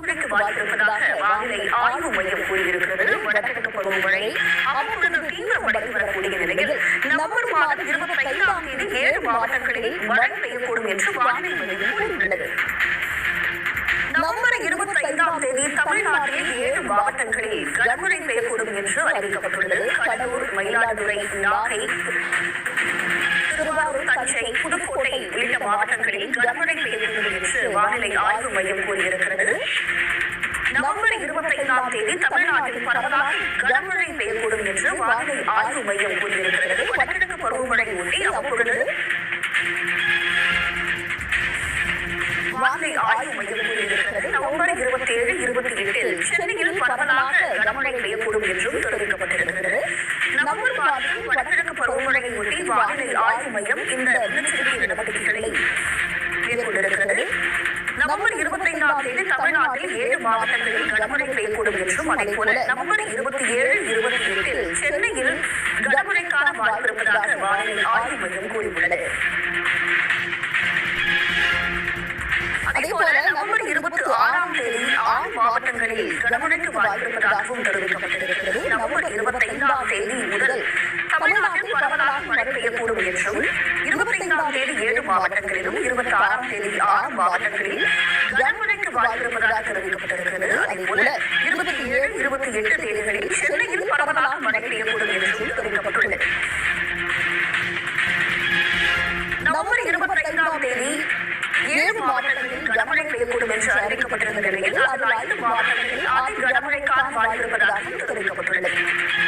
மழைக்கு வாய்ப்பிருப்பதாக வானிலை ஆய்வு மையம் கூறியிருக்கிறது. வடகிழக்கு பருவமழை அவ்வப்பொழுது தீவிரமடைந்து வரக்கூடிய நிலையில் நவம்பர் மாதம் 25ஆம் தேதி 7 மாவட்டங்களில் மழை பெய்யக்கூடும் என்று வானிலை மையம் கூறியுள்ளது. நவம்பர் 25ஆம் தேதி தமிழ்நாட்டில் 7 மாவட்டங்களில் கனமழை பெய்யக்கூடும் என்று அறிவிக்கப்பட்டுள்ளது. கடலூர், மயிலாடுதுறை, நாகை, திருவாரூர், தஞ்சை, புதுக்கோட்டை உள்ளிட்ட மாவட்டங்களில் கனமழை பெய்யக்கூடும் என்று வானிலை ஆய்வு மையம் கூறியிருக்கிறது. நவம்பர் 25ஆம் தேதி தமிழ்நாட்டில் பரவலாக கனமழை பெய்யக்கூடும் என்று வானிலை ஆய்வு மையம் கூறியிருக்கிறது. வடகிழக்கு பருவமழை ஒட்டி அவ்வப்பொழுது வானிலை ஆய்வு மையம் கூறியிருக்கிறது. நவம்பர் 27, 28 சென்னையில் பரவலாக கனமழை பெய்யக்கூடும் என்றும் தெரிவிக்கப்பட்டிருக்கிறது. நவம்பர் மாதம் வடகிழக்கு பருவமழையை ஒட்டி வானிலை ஆய்வு மையம் இந்த முன்னெச்சரிக்கை நடவடிக்கைகளை மேற்கொண்டிருக்கிறது. நவம்பர் 25ஆம் தேதி தமிழ்நாட்டில் 7 மாவட்டங்களில் கனமழை பெய்யக்கூடும் என்றும் அதேபோல நவம்பர் 27, 28 சென்னையில் கனமழைக்கான வாய்ப்பிருப்பதாக வானிலை ஆய்வு மையம் கூறியுள்ளது. அதேபோல நவம்பர் 26ஆம் தேதி 6 மாவட்டங்களில் கனமழைக்கு வாய்ப்பிருப்பதாகவும் தெரிவிக்கப்பட்டிருக்கிறது. நவம்பர் 25ஆம் தேதி முதல் தமிழ்நாட்டில் பரவலாக மழை பெய்யக்கூடும் என்றும் 25ஆம் தேதி 7 மாவட்டங்களிலும் 26ஆம் தேதி 6 மாவட்டங்களில் கனமழைக்கு வாய்ப்பிருப்பதாக தெரிவிக்கப்பட்டிருக்கிறது. அதேபோல 27, 28 தேதிகளில் சென்னையில் பரவலாக மழை பெய்யக்கூடும் என்றும்